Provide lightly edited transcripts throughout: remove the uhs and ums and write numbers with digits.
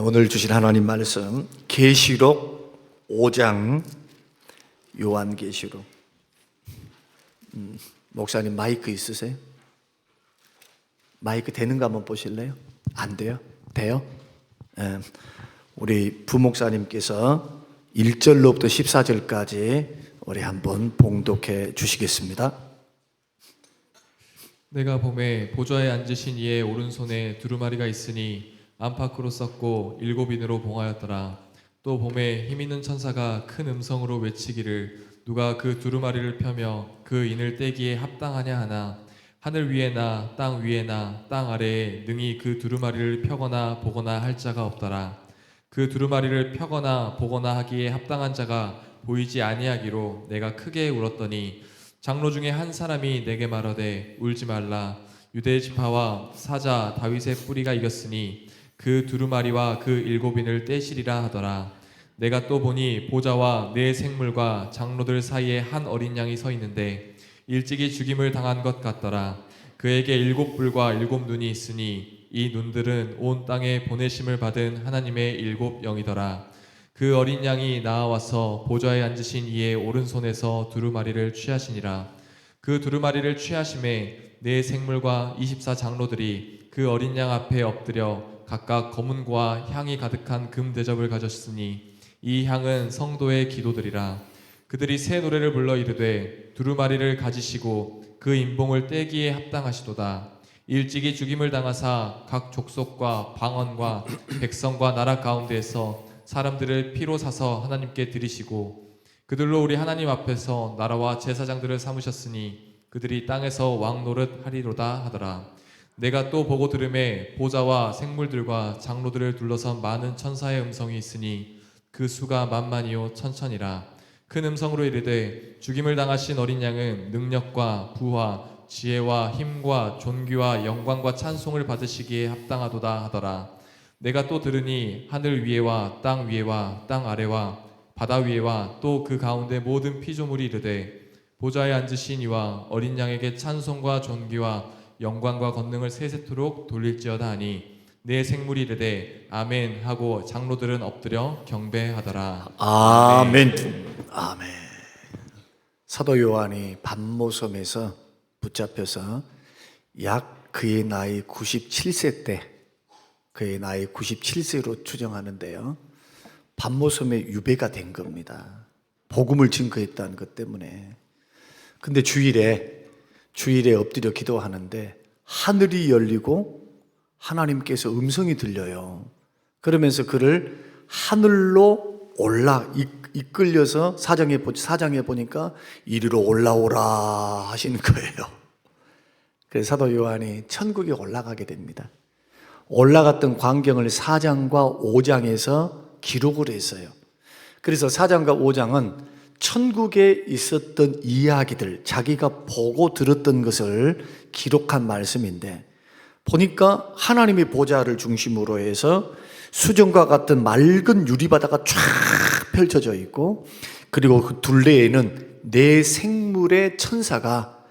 오늘 주신 하나님 말씀 계시록 5장 요한계시록. 목사님 마이크 있으세요? 마이크 되는가 한번 보실래요? 안 돼요? 돼요? 우리 부목사님께서 1절로부터 14절까지 우리 한번 봉독해 주시겠습니다. 내가 보매 보좌에 앉으신 이의 오른손에 두루마리가 있으니 안팎으로 썼고 7인으로 봉하였더라. 또 보매 힘있는 천사가 큰 음성으로 외치기를 누가 그 두루마리를 펴며 그 인을 떼기에 합당하냐 하나 하늘 위에나 땅 위에나 땅 아래에 능히 그 두루마리를 펴거나 보거나 할 자가 없더라. 그 두루마리를 펴거나 보거나 하기에 합당한 자가 보이지 아니하기로 내가 크게 울었더니 장로 중에 한 사람이 내게 말하되 울지 말라. 유대 지파와 사자 다윗의 뿌리가 이겼으니 그 두루마리와 그 7인을 떼시리라 하더라. 내가 또 보니 보좌와 네 생물과 장로들 사이에 한 어린 양이 서 있는데 일찍이 죽임을 당한 것 같더라. 그에게 7뿔과 7눈이 있으니 이 눈들은 온 땅에 보내심을 받은 하나님의 7영이더라. 그 어린 양이 나아와서 보좌에 앉으신 이의 오른손에서 두루마리를 취하시니라. 그 두루마리를 취하심에 네 생물과 24 장로들이 그 어린 양 앞에 엎드려 각각 검은고와 향이 가득한 금 대접을 가졌으니 이 향은 성도의 기도들이라. 그들이 새 노래를 불러 이르되 두루마리를 가지시고 그 인봉을 떼기에 합당하시도다. 일찍이 죽임을 당하사 각 족속과 방언과 백성과 나라 가운데에서 사람들을 피로 사서 하나님께 드리시고 그들로 우리 하나님 앞에서 나라와 제사장들을 삼으셨으니 그들이 땅에서 왕 노릇 하리로다 하더라. 내가 또 보고 들음에 보좌와 생물들과 장로들을 둘러선 많은 천사의 음성이 있으니 그 수가 만만이요 천천이라. 큰 음성으로 이르되 죽임을 당하신 어린 양은 능력과 부와 지혜와 힘과 존귀와 영광과 찬송을 받으시기에 합당하도다 하더라. 내가 또 들으니 하늘 위에와 땅 위에와 땅 아래와 바다 위에와 또 그 가운데 모든 피조물이 이르되 보좌에 앉으신 이와 어린 양에게 찬송과 존귀와 영광과 권능을 세세토록 돌릴지어다 하니 네 생물이 이르되 아멘 하고 장로들은 엎드려 경배하더라. 아멘. 아멘. 사도 요한이 반모섬에서 붙잡혀서 약 그의 나이 97세 때, 그의 나이 97세로 추정하는데요, 반모섬에 유배가 된 겁니다. 복음을 증거했다는 것 때문에. 근데 주일에 엎드려 기도하는데 하늘이 열리고 하나님께서 음성이 들려요. 그러면서 그를 하늘로 이끌려서 사장에 보니까 이리로 올라오라 하시는 거예요. 그래서 사도 요한이 천국에 올라가게 됩니다. 올라갔던 광경을 4장과 5장에서 기록을 했어요. 그래서 4장과 5장은 천국에 있었던 이야기들, 자기가 보고 들었던 것을 기록한 말씀인데, 보니까 하나님의 보좌를 중심으로 해서 수정과 같은 맑은 유리바다가 쫙 펼쳐져 있고, 그리고 그 둘레에는 네 생물의 천사가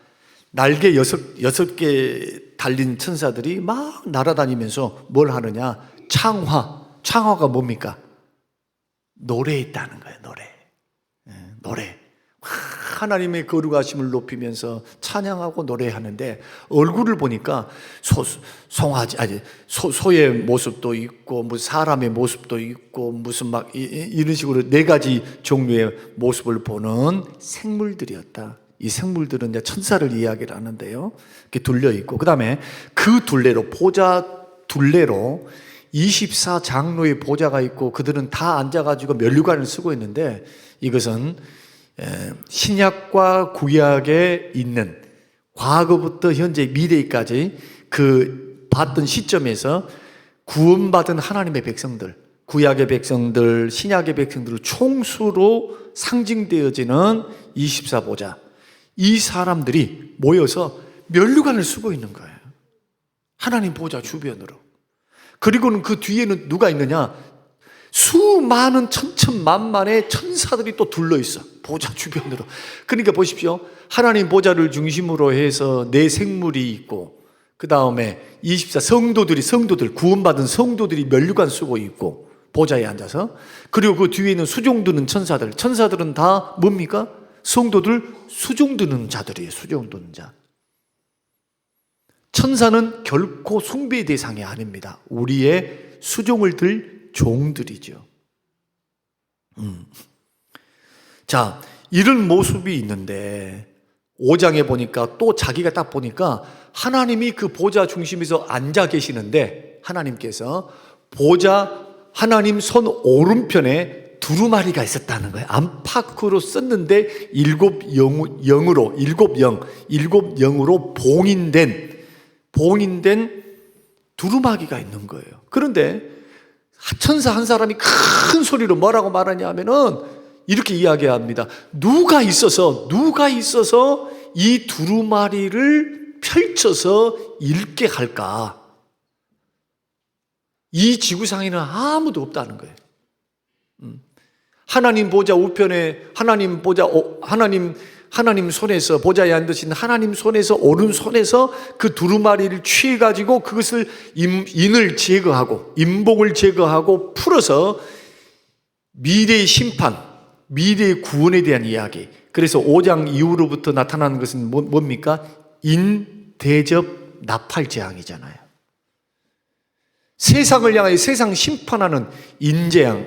날개 6개 달린 천사들이 막 날아다니면서 뭘 하느냐? 창화가 뭡니까? 노래했다는 거예요. 노래. 하나님의 거룩하심을 높이면서 찬양하고 노래하는데, 얼굴을 보니까 소의 모습도 있고 무슨 사람의 모습도 있고 무슨 막 이런 식으로 4가지 종류의 모습을 보는 생물들이었다. 이 생물들은 이제 천사를 이야기를 하는데요, 이렇게 둘려 있고, 그 다음에 그 둘레로, 보좌 둘레로 24 장로의 보좌가 있고, 그들은 다 앉아가지고 면류관을 쓰고 있는데, 이것은 신약과 구약에 있는 과거부터 현재 미래까지 그 봤던 시점에서 구원받은 하나님의 백성들, 구약의 백성들, 신약의 백성들을 총수로 상징되어지는 24보좌, 이 사람들이 모여서 면류관을 쓰고 있는 거예요. 하나님 보좌 주변으로. 그리고는 그 뒤에는 누가 있느냐? 수많은 천천만만의 천사들이 또 둘러있어, 보좌 주변으로. 그러니까 보십시오, 하나님 보좌를 중심으로 해서 네 생물이 있고, 그 다음에 24 성도들, 구원받은 성도들이 면류관 쓰고 있고, 보좌에 앉아서. 그리고 그 뒤에 있는 수종 드는 천사들. 천사들은 다 뭡니까? 성도들 수종 드는 자들이에요. 수종 드는 자. 천사는 결코 숭배의 대상이 아닙니다. 우리의 수종을 들 종들이죠. 자, 이런 모습이 있는데 5장에 보니까 또 자기가 딱 보니까 하나님이 그 보좌 중심에서 앉아 계시는데 하나님께서 보좌 하나님 손 오른편에 두루마리가 있었다는 거예요. 안팎으로 썼는데 일곱 영으로 봉인된 두루마기가 있는 거예요. 그런데 천사 한 사람이 큰 소리로 뭐라고 말하냐 하면은 이렇게 이야기합니다. 누가 있어서 이 두루마리를 펼쳐서 읽게 할까? 이 지구상에는 아무도 없다는 거예요. 하나님 보좌 우편에 하나님 손에서 보좌에 앉으신 하나님 손에서 오른손에서 그 두루마리를 취해 가지고 그것을 인을 제거하고 인복을 제거하고 풀어서 미래의 심판, 미래의 구원에 대한 이야기. 그래서 5장 이후로부터 나타나는 것은 뭡니까? 인대접 나팔재앙이잖아요. 세상을 향하여 세상 심판하는 인재앙,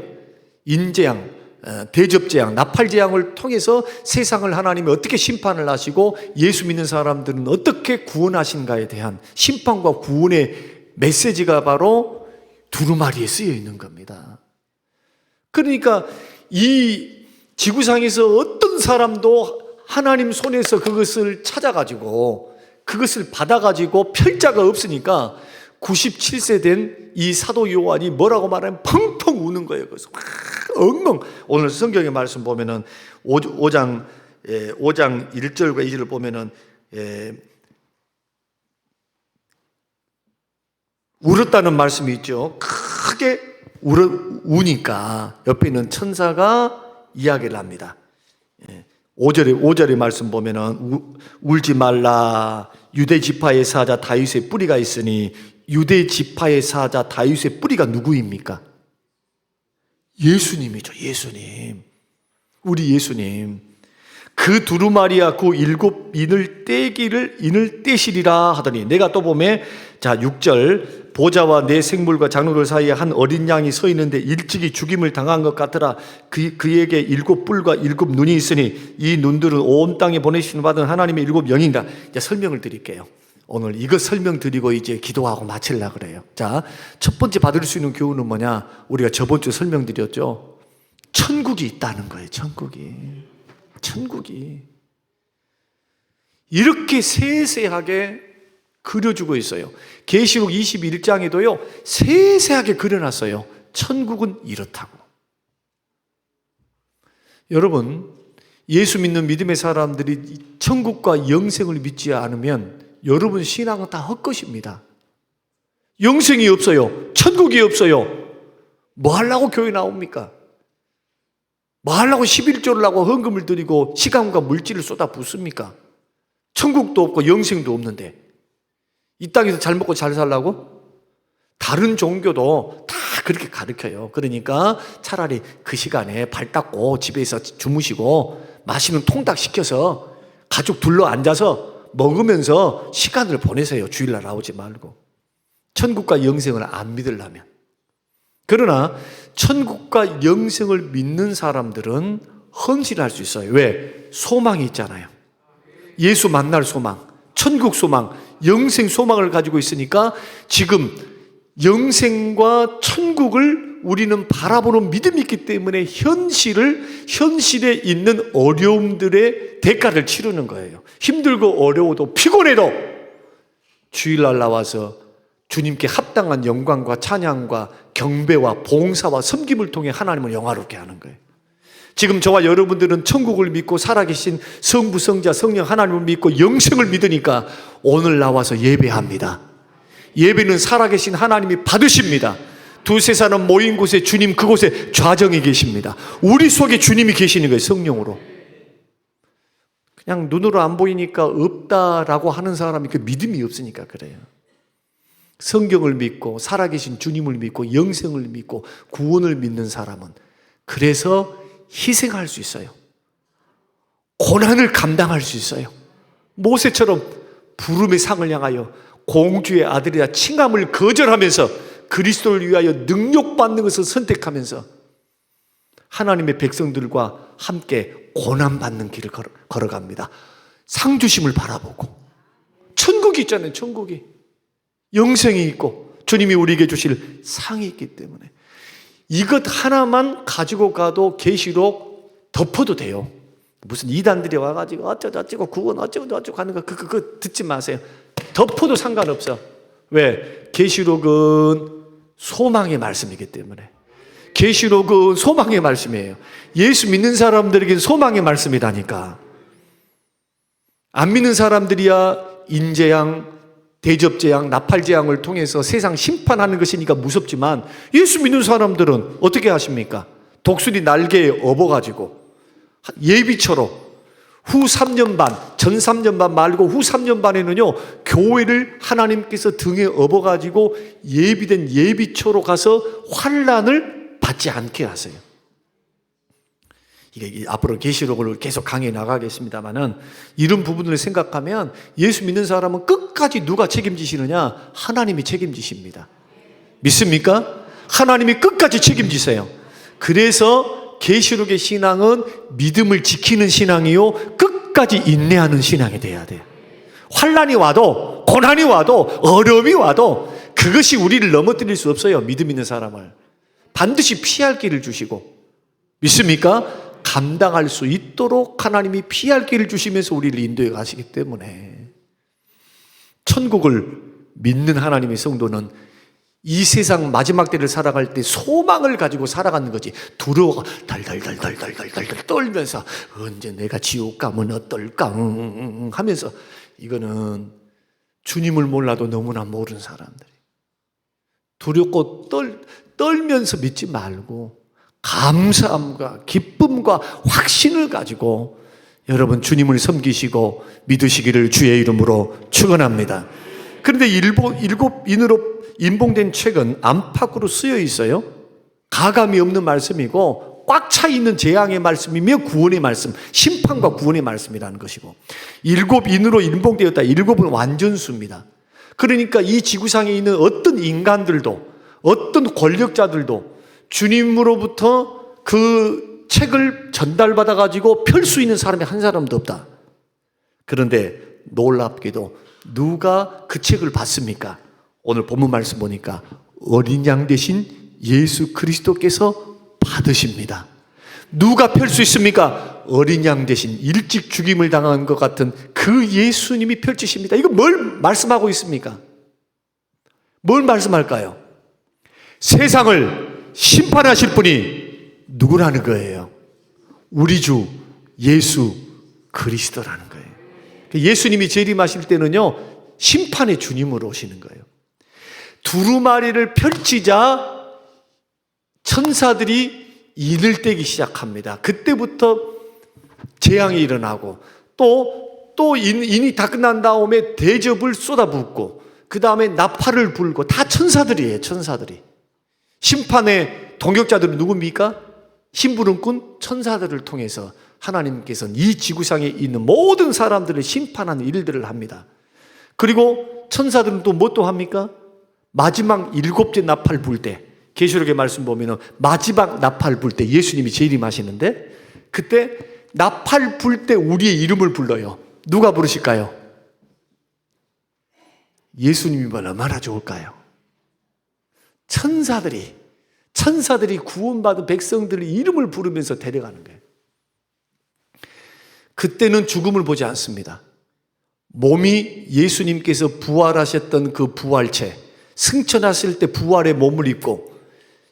대접재앙, 나팔재앙을 통해서 세상을 하나님이 어떻게 심판을 하시고 예수 믿는 사람들은 어떻게 구원하신가에 대한 심판과 구원의 메시지가 바로 두루마리에 쓰여 있는 겁니다. 그러니까 이 지구상에서 어떤 사람도 하나님 손에서 그것을 찾아가지고 그것을 받아가지고 펼자가 없으니까 97세 된 이 사도 요한이 뭐라고 말하면 펑펑 우는 거예요. 그래서 막 엉엉. 오늘 성경의 말씀 보면은 5장 1절과 2절을 보면은 울었다는 말씀이 있죠. 크게 우니까 옆에 있는 천사가 이야기를 합니다. 5절의 말씀 보면은 울지 말라. 유대 지파의 사자 다윗의 뿌리가 있으니 유대 지파의 사자 다윗의 뿌리가 누구입니까? 예수님이죠. 예수님. 우리 예수님. 그 두루마리와 그 일곱 인을 떼시리라 하더니 내가 또 보면 자 6절 보좌와 내 생물과 장로들 사이에 한 어린 양이 서 있는데 일찍이 죽임을 당한 것 같더라. 그에게 일곱 뿔과 일곱 눈이 있으니 이 눈들은 온 땅에 보내시는 받은 하나님의 일곱 영이다. 이제 설명을 드릴게요. 오늘 이거 설명드리고 이제 기도하고 마치려고 그래요. 자, 첫 번째 받을 수 있는 교훈은 뭐냐? 우리가 저번 주에 설명드렸죠. 천국이 있다는 거예요. 천국이 이렇게 세세하게 그려주고 있어요. 계시록 21장에도요 세세하게 그려놨어요. 천국은 이렇다고. 여러분, 예수 믿는 믿음의 사람들이 천국과 영생을 믿지 않으면 여러분 신앙은 다 헛것입니다. 영생이 없어요. 천국이 없어요. 뭐 하려고 교회 나옵니까? 뭐 하려고 11조를 하고 헌금을 드리고 시간과 물질을 쏟아 붓습니까? 천국도 없고 영생도 없는데 이 땅에서 잘 먹고 잘 살라고? 다른 종교도 다 그렇게 가르쳐요. 그러니까 차라리 그 시간에 발 닦고 집에서 주무시고 맛있는 통닭 시켜서 가족 둘러 앉아서 먹으면서 시간을 보내세요. 주일날 나오지 말고. 천국과 영생을 안 믿으려면. 그러나 천국과 영생을 믿는 사람들은 헌신할 수 있어요. 왜? 소망이 있잖아요. 예수 만날 소망, 천국 소망, 영생 소망을 가지고 있으니까 지금 영생과 천국을 우리는 바라보는 믿음이 있기 때문에 현실에 있는 어려움들의 대가를 치르는 거예요. 힘들고 어려워도 피곤해도 주일날 나와서 주님께 합당한 영광과 찬양과 경배와 봉사와 섬김을 통해 하나님을 영화롭게 하는 거예요. 지금 저와 여러분들은 천국을 믿고 살아계신 성부, 성자, 성령 하나님을 믿고 영생을 믿으니까 오늘 나와서 예배합니다. 예배는 살아계신 하나님이 받으십니다. 두세 사람 모인 곳에 주님 그곳에 좌정이 계십니다. 우리 속에 주님이 계시는 거예요. 성령으로. 그냥 눈으로 안 보이니까 없다라고 하는 사람이 그 믿음이 없으니까 그래요. 성경을 믿고 살아계신 주님을 믿고 영생을 믿고 구원을 믿는 사람은 그래서 희생할 수 있어요. 고난을 감당할 수 있어요. 모세처럼 부름의 상을 향하여 공주의 아들이라 칭함을 거절하면서 그리스도를 위하여 능력받는 것을 선택하면서 하나님의 백성들과 함께 고난받는 길을 걸어갑니다. 상주심을 바라보고. 천국이 있잖아요. 천국이. 영생이 있고 주님이 우리에게 주실 상이 있기 때문에 이것 하나만 가지고 가도 계시록 덮어도 돼요. 무슨 이단들이 와가지고 어쩌고 구원 어쩌고 하는 거 그거 듣지 마세요. 덮어도 상관없어. 왜? 계시록은 소망의 말씀이기 때문에. 계시록은 소망의 말씀이에요. 예수 믿는 사람들에게 소망의 말씀이라니까. 안 믿는 사람들이야 인재양, 대접재앙, 나팔재앙을 통해서 세상 심판하는 것이니까 무섭지만 예수 믿는 사람들은 어떻게 하십니까? 독수리 날개에 업어가지고 예비처럼 후 3년 반, 전 3년 반 말고 후 3년 반에는요 교회를 하나님께서 등에 업어가지고 예비된 예비초로 가서 환난을 받지 않게 하세요. 이게 앞으로 계시록을 계속 강해 나가겠습니다만은 이런 부분을 생각하면 예수 믿는 사람은 끝까지 누가 책임지시느냐? 하나님이 책임지십니다. 믿습니까? 하나님이 끝까지 책임지세요. 그래서 계시록의 신앙은 믿음을 지키는 신앙이요 끝까지 인내하는 신앙이 돼야 돼요. 환난이 와도 고난이 와도 어려움이 와도 그것이 우리를 넘어뜨릴 수 없어요. 믿음 있는 사람을 반드시 피할 길을 주시고. 믿습니까? 감당할 수 있도록 하나님이 피할 길을 주시면서 우리를 인도해 가시기 때문에 천국을 믿는 하나님의 성도는 이 세상 마지막 때를 살아갈 때 소망을 가지고 살아가는 거지. 두려워가 달달달달달달달 떨면서 언제 내가 지옥 가면 어떨까 하면서 이거는 주님을 몰라도 너무나 모르는 사람들이. 두렵고 떨면서 믿지 말고 감사함과 기쁨과 확신을 가지고 여러분 주님을 섬기시고 믿으시기를 주의 이름으로 축원합니다. 그런데 일곱 인으로 인봉된 책은 안팎으로 쓰여 있어요. 가감이 없는 말씀이고 꽉 차 있는 재앙의 말씀이며 구원의 말씀, 심판과 구원의 말씀이라는 것이고, 일곱 인으로 인봉되었다. 일곱은 완전수입니다. 그러니까 이 지구상에 있는 어떤 인간들도 어떤 권력자들도 주님으로부터 그 책을 전달받아 가지고 펼 수 있는 사람이 한 사람도 없다. 그런데 놀랍게도 누가 그 책을 받습니까? 오늘 본문 말씀 보니까 어린 양 대신 예수 그리스도께서 받으십니다. 누가 펼 수 있습니까? 어린 양 대신 일찍 죽임을 당한 것 같은 그 예수님이 펼치십니다. 이거 뭘 말씀하고 있습니까? 뭘 말씀할까요? 세상을 심판하실 분이 누구라는 거예요? 우리 주 예수 그리스도라는 거예요. 예수님이 재림하실 때는요 심판의 주님으로 오시는 거예요. 두루마리를 펼치자 천사들이 인을 떼기 시작합니다. 그때부터 재앙이 일어나고 또 인이 다 끝난 다음에 대접을 쏟아붓고 그 다음에 나팔을 불고 다 천사들이에요. 천사들이. 심판의 동역자들은 누굽니까? 심부름꾼 천사들을 통해서 하나님께서는 이 지구상에 있는 모든 사람들을 심판하는 일들을 합니다. 그리고 천사들은 또 뭐 또 합니까? 마지막 일곱째 나팔 불 때, 계시록의 말씀 보면은 마지막 나팔 불 때 예수님이 재림하시는데 그때 나팔 불 때 우리의 이름을 불러요. 누가 부르실까요? 예수님이면 얼마나 좋을까요? 천사들이 구원받은 백성들의 이름을 부르면서 데려가는 거예요. 그때는 죽음을 보지 않습니다. 몸이 예수님께서 부활하셨던 그 부활체, 승천하실 때 부활의 몸을 입고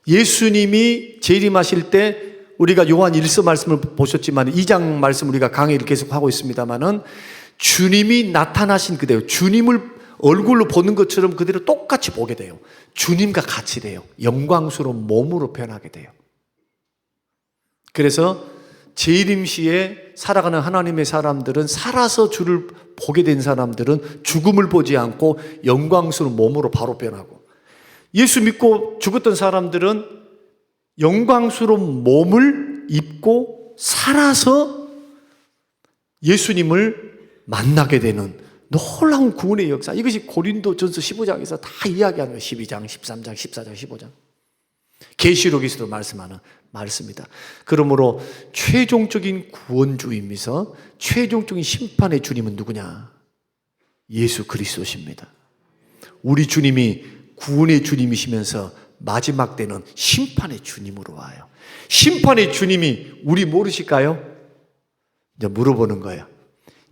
예수님이 재림하실 때 우리가 요한 1서 말씀을 보셨지만 2장 말씀 우리가 강의를 계속하고 있습니다만은 주님이 나타나신 그대로 주님을 얼굴로 보는 것처럼 그대로 똑같이 보게 돼요. 주님과 같이 돼요. 영광스러운 몸으로 변하게 돼요. 그래서 재림시에 살아가는 하나님의 사람들은, 살아서 주를 보게 된 사람들은 죽음을 보지 않고 영광스러운 몸으로 바로 변하고, 예수 믿고 죽었던 사람들은 영광스러운 몸을 입고 살아서 예수님을 만나게 되는 놀라운 구원의 역사. 이것이 고린도전서 15장에서 다 이야기하는 거예요. 12장, 13장, 14장, 15장. 계시록에서도 말씀하는 말씀이다. 그러므로 최종적인 구원주이면서 최종적인 심판의 주님은 누구냐? 예수 그리스도십니다. 우리 주님이 구원의 주님이시면서 마지막 때는 심판의 주님으로 와요. 심판의 주님이 우리 모르실까요? 이제 물어보는 거예요.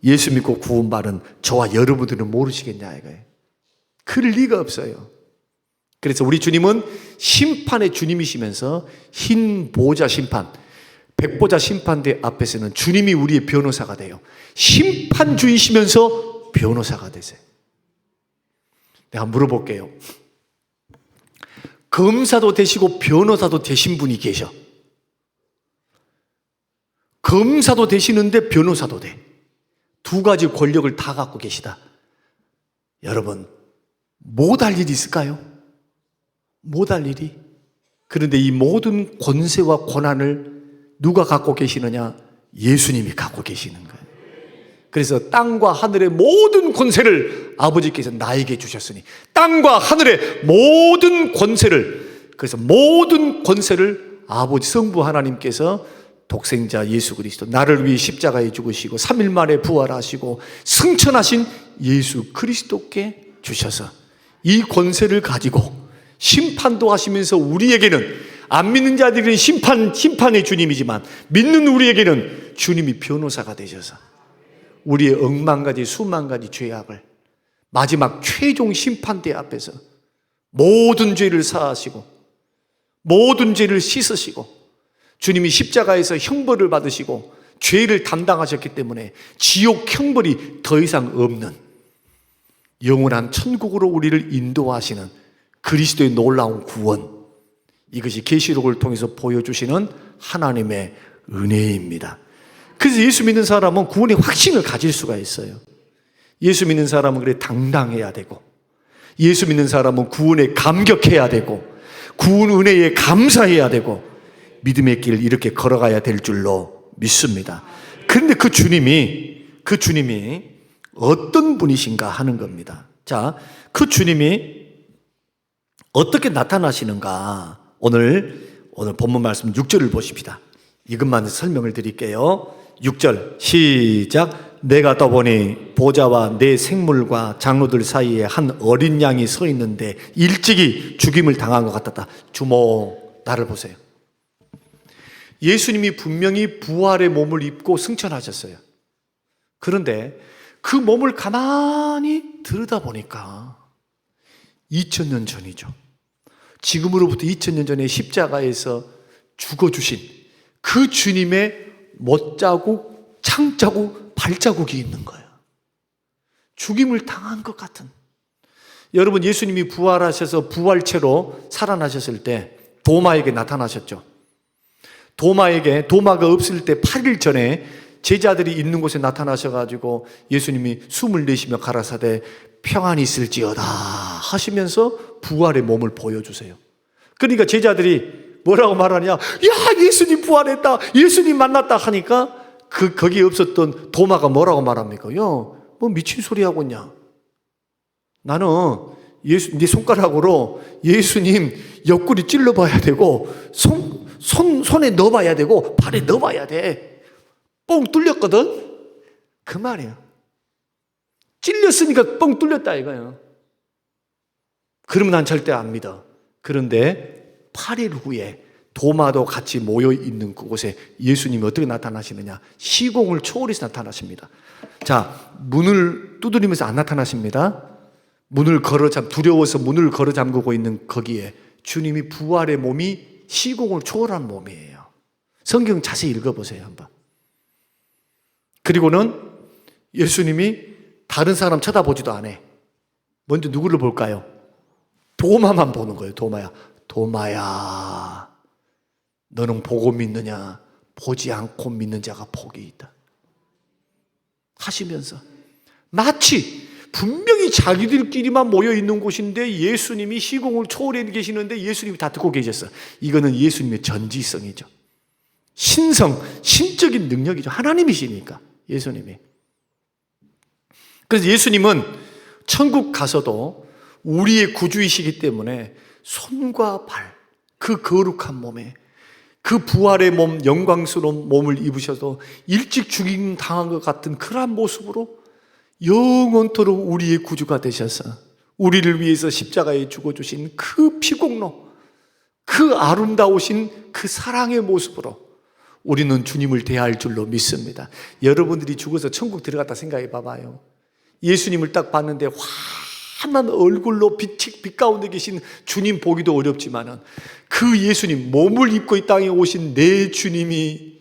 예수 믿고 구원받은 저와 여러분들은 모르시겠냐 이거예요. 그럴 리가 없어요. 그래서 우리 주님은 심판의 주님이시면서 흰 보좌 심판, 백보자 심판대 앞에서는 주님이 우리의 변호사가 돼요. 심판주이시면서 변호사가 되세요. 내가 물어볼게요. 검사도 되시고 변호사도 되신 분이 계셔. 검사도 되시는데 변호사도 돼. 두 가지 권력을 다 갖고 계시다. 여러분, 못할 일이 있을까요? 못할 일이. 그런데 이 모든 권세와 권한을 누가 갖고 계시느냐? 예수님이 갖고 계시는 거예요. 그래서 땅과 하늘의 모든 권세를 아버지께서 나에게 주셨으니, 땅과 하늘의 모든 권세를, 그래서 모든 권세를 아버지 성부 하나님께서 독생자 예수 그리스도, 나를 위해 십자가에 죽으시고 3일 만에 부활하시고 승천하신 예수 그리스도께 주셔서 이 권세를 가지고 심판도 하시면서 우리에게는, 안 믿는 자들은 심판의 주님이지만 믿는 우리에게는 주님이 변호사가 되셔서 우리의 억만 가지 수만 가지 죄악을 마지막 최종 심판대 앞에서 모든 죄를 사하시고 모든 죄를 씻으시고, 주님이 십자가에서 형벌을 받으시고 죄를 담당하셨기 때문에 지옥 형벌이 더 이상 없는 영원한 천국으로 우리를 인도하시는 그리스도의 놀라운 구원, 이것이 계시록을 통해서 보여주시는 하나님의 은혜입니다. 그래서 예수 믿는 사람은 구원의 확신을 가질 수가 있어요. 예수 믿는 사람은 그래 당당해야 되고, 예수 믿는 사람은 구원에 감격해야 되고, 구원 은혜에 감사해야 되고, 믿음의 길을 이렇게 걸어가야 될 줄로 믿습니다. 그런데 그 주님이 어떤 분이신가 하는 겁니다. 자, 그 주님이 어떻게 나타나시는가? 오늘 본문 말씀 6절을 보십시다. 이것만 설명을 드릴게요. 6절 시작. 내가 떠보니 보좌와 내 생물과 장로들 사이에 한 어린 양이 서 있는데 일찍이 죽임을 당한 것 같았다. 주모, 나를 보세요. 예수님이 분명히 부활의 몸을 입고 승천하셨어요. 그런데 그 몸을 가만히 들여다보니까 2000년 전이죠. 지금으로부터 2000년 전에 십자가에서 죽어주신 그 주님의 못자국, 창자국, 발자국이 있는 거예요. 죽임을 당한 것 같은. 여러분, 예수님이 부활하셔서 부활체로 살아나셨을 때 도마에게 나타나셨죠. 도마가 없을 때 8일 전에 제자들이 있는 곳에 나타나셔가지고 예수님이 숨을 내쉬며 가라사대 평안이 있을지어다 하시면서 부활의 몸을 보여주세요. 그러니까 제자들이 뭐라고 말하냐? 야, 예수님 부활했다, 예수님 만났다 하니까 거기에 없었던 도마가 뭐라고 말합니까? 야, 뭐 미친 소리 하고 있냐? 나는 네 손가락으로 예수님 옆구리 찔러봐야 되고 손에 넣어봐야 되고 발에 넣어봐야 돼. 뻥 뚫렸거든? 그 말이야. 찔렸으니까 뻥 뚫렸다 이거예요. 그러면 난 절대 안 믿어. 그런데 8일 후에 도마도 같이 모여 있는 그곳에 예수님이 어떻게 나타나시느냐? 시공을 초월해서 나타나십니다. 자, 문을 두드리면서 안 나타나십니다. 두려워서 문을 걸어 잠그고 있는 거기에 주님이 부활의 몸이 시공을 초월한 몸이에요. 성경 자세히 읽어보세요 한번. 그리고는 예수님이 다른 사람 쳐다보지도 않아. 먼저 누구를 볼까요? 도마만 보는 거예요. 도마야, 너는 보고 믿느냐? 보지 않고 믿는 자가 복이 있다 하시면서, 마치 분명히 자기들끼리만 모여 있는 곳인데 예수님이 시공을 초월해 계시는데 예수님이 다 듣고 계셨어. 이거는 예수님의 전지성이죠. 신성, 신적인 능력이죠. 하나님이시니까 예수님이. 그래서 예수님은 천국 가서도 우리의 구주이시기 때문에 손과 발, 그 거룩한 몸에, 그 부활의 몸, 영광스러운 몸을 입으셔도 일찍 죽임 당한 것 같은 그러한 모습으로 영원토록 우리의 구주가 되셔서 우리를 위해서 십자가에 죽어주신 그 피공로, 그 아름다우신 그 사랑의 모습으로 우리는 주님을 대할 줄로 믿습니다. 여러분들이 죽어서 천국 들어갔다 생각해 봐봐요. 예수님을 딱 봤는데 환한 얼굴로 빛 가운데 계신 주님 보기도 어렵지만은 그 예수님, 몸을 입고 이 땅에 오신 내 주님이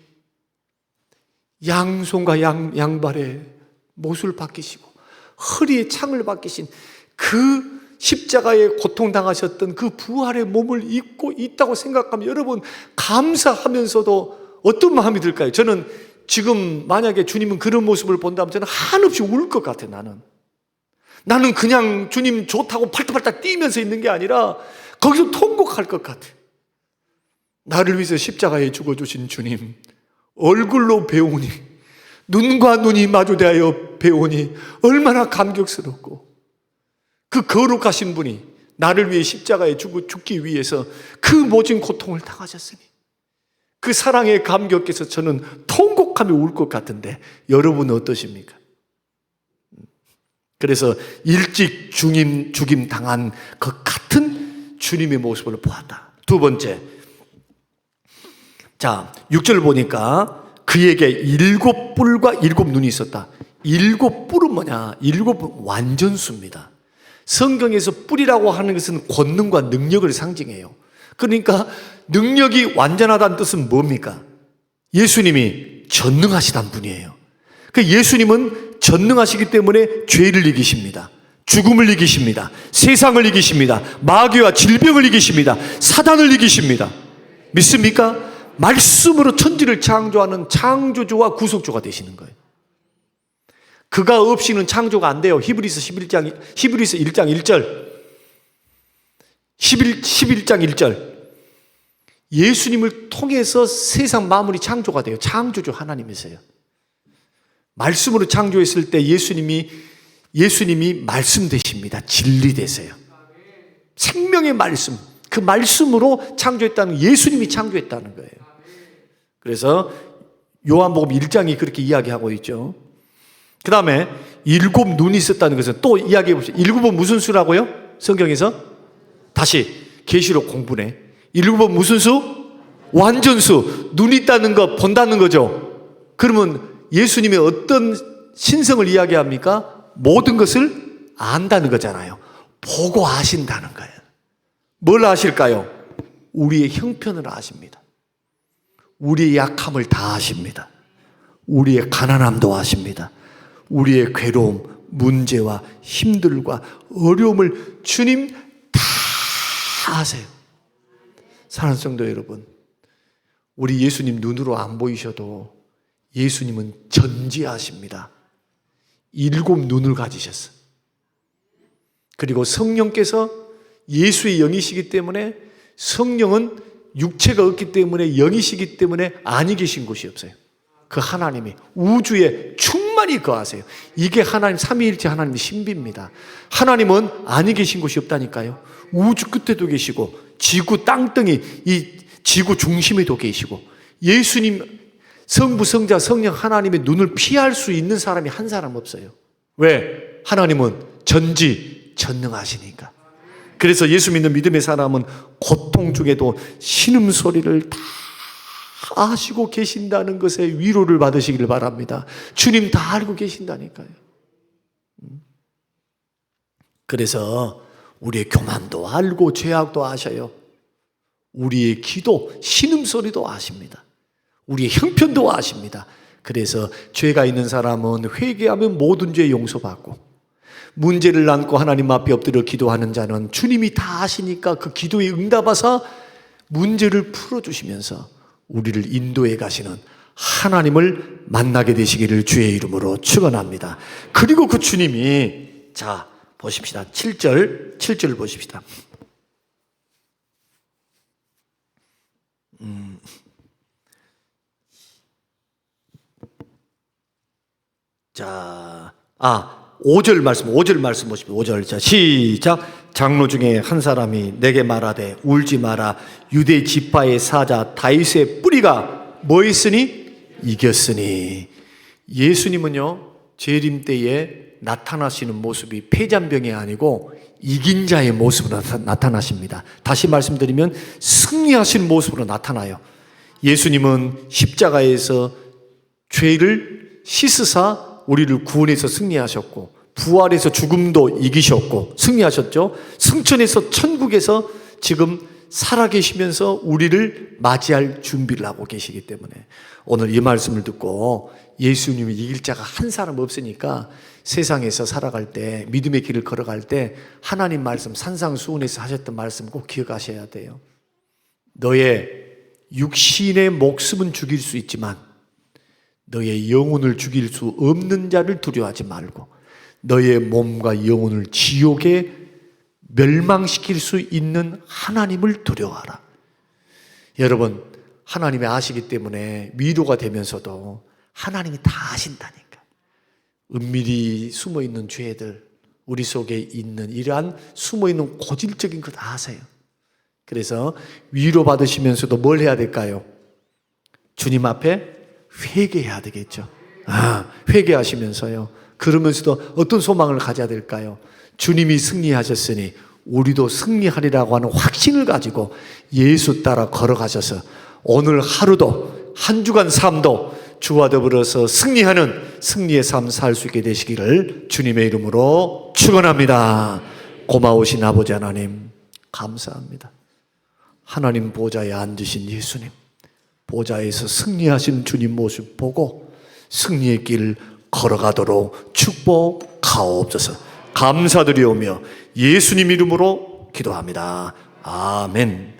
양손과 양발에 못을 박히시고 허리에 창을 박히신 그 십자가에 고통당하셨던 그 부활의 몸을 입고 있다고 생각하면 여러분 감사하면서도 어떤 마음이 들까요? 저는 지금 만약에 주님은 그런 모습을 본다면 저는 한없이 울 것 같아요. 나는 그냥 주님 좋다고 팔딱팔딱 뛰면서 있는 게 아니라 거기서 통곡할 것 같아요. 나를 위해서 십자가에 죽어주신 주님, 얼굴로 배우니, 눈과 눈이 마주대하여 배우니 얼마나 감격스럽고, 그 거룩하신 분이 나를 위해 십자가에 죽기 위해서 그 모진 고통을 당하셨으니 그 사랑의 감격에서 저는 통곡하며 울 것 같은데 여러분은 어떠십니까? 그래서 일찍 죽임 당한 그 같은 주님의 모습을 보았다. 두 번째, 자 6절 보니까 그에게 7뿔과 7눈이 있었다. 7뿔은 뭐냐? 7뿔 완전수입니다. 성경에서 뿔이라고 하는 것은 권능과 능력을 상징해요. 그러니까 능력이 완전하다는 뜻은 뭡니까? 예수님이 전능하시다는 분이에요. 그 예수님은 전능하시기 때문에 죄를 이기십니다. 죽음을 이기십니다. 세상을 이기십니다. 마귀와 질병을 이기십니다. 사단을 이기십니다. 믿습니까? 말씀으로 천지를 창조하는 창조주와 구속주가 되시는 거예요. 그가 없이는 창조가 안 돼요. 히브리서 1장 1절 11장 1절 예수님을 통해서 세상 만물이 창조가 돼요. 창조주 하나님이세요. 말씀으로 창조했을 때 예수님이 말씀 되십니다. 진리 되세요. 생명의 말씀, 그 말씀으로 창조했다는, 예수님이 창조했다는 거예요. 그래서 요한복음 1장이 그렇게 이야기하고 있죠. 그 다음에 7눈이 있었다는 것은 또 이야기해 보세요. 7은 무슨 수라고요? 성경에서? 다시 계시록 공부네. 7은 무슨 수? 완전수. 눈이 있다는 거, 본다는 거죠. 그러면 예수님의 어떤 신성을 이야기합니까? 모든 것을 안다는 거잖아요. 보고 아신다는 거예요. 뭘 아실까요? 우리의 형편을 아십니다. 우리의 약함을 다 아십니다. 우리의 가난함도 아십니다. 우리의 괴로움, 문제와 힘들과 어려움을 주님 다 아세요. 사랑하는 성도 여러분, 우리 예수님 눈으로 안 보이셔도 예수님은 전지하십니다. 7눈을 가지셨어요. 그리고 성령께서 예수의 영이시기 때문에, 성령은 육체가 없기 때문에 영이시기 때문에 아니 계신 곳이 없어요. 그 하나님이 우주에 충만히 거하세요. 이게 하나님 삼위일체 하나님의 신비입니다. 하나님은 아니 계신 곳이 없다니까요. 우주 끝에도 계시고 지구 땅덩이 이 지구 중심에도 계시고, 예수님 성부 성자 성령 하나님의 눈을 피할 수 있는 사람이 한 사람 없어요. 왜? 하나님은 전능하시니까. 그래서 예수 믿는 믿음의 사람은 고통 중에도 신음소리를 다 아시고 계신다는 것에 위로를 받으시기를 바랍니다. 주님 다 알고 계신다니까요. 그래서 우리의 교만도 알고 죄악도 아셔요. 우리의 기도, 신음소리도 아십니다. 우리의 형편도 아십니다. 그래서 죄가 있는 사람은 회개하면 모든 죄 용서받고, 문제를 안고 하나님 앞에 엎드려 기도하는 자는 주님이 다 아시니까 그 기도에 응답하사 문제를 풀어주시면서 우리를 인도해 가시는 하나님을 만나게 되시기를 주의 이름으로 축원합니다. 그리고 그 주님이, 자 보십시다. 7절 보십시다. 자, 5절 말씀 보십시오. 5절. 자, 시작. 장로 중에 한 사람이 내게 말하되 울지 마라. 유대 지파의 사자 다윗의 뿌리가 뭐 했으니? 이겼으니. 예수님은요, 재림 때에 나타나시는 모습이 패잔병이 아니고 이긴 자의 모습으로 나타나십니다. 다시 말씀드리면 승리하신 모습으로 나타나요. 예수님은 십자가에서 죄를 씻으사 우리를 구원해서 승리하셨고, 부활해서 죽음도 이기셨고 승리하셨죠. 승천해서 천국에서 지금 살아계시면서 우리를 맞이할 준비를 하고 계시기 때문에 오늘 이 말씀을 듣고 예수님이 이길 자가 한 사람 없으니까 세상에서 살아갈 때, 믿음의 길을 걸어갈 때 하나님 말씀, 산상수훈에서 하셨던 말씀 꼭 기억하셔야 돼요. 너의 육신의 목숨은 죽일 수 있지만 너의 영혼을 죽일 수 없는 자를 두려워하지 말고 너의 몸과 영혼을 지옥에 멸망시킬 수 있는 하나님을 두려워하라. 여러분, 하나님이 아시기 때문에 위로가 되면서도 하나님이 다 아신다니까. 은밀히 숨어있는 죄들, 우리 속에 있는 이러한 숨어있는 고질적인 것 아세요. 그래서 위로받으시면서도 뭘 해야 될까요? 주님 앞에 회개해야 되겠죠. 회개하시면서요. 그러면서도 어떤 소망을 가져야 될까요? 주님이 승리하셨으니 우리도 승리하리라고 하는 확신을 가지고 예수 따라 걸어가셔서 오늘 하루도, 한 주간 삶도 주와 더불어서 승리하는 승리의 삶 살 수 있게 되시기를 주님의 이름으로 축원합니다. 고마우신 아버지 하나님, 감사합니다. 하나님 보좌에 앉으신 예수님, 보좌에서 승리하신 주님 모습 보고 승리의 길 걸어가도록 축복하옵소서. 감사드리오며 예수님 이름으로 기도합니다. 아멘.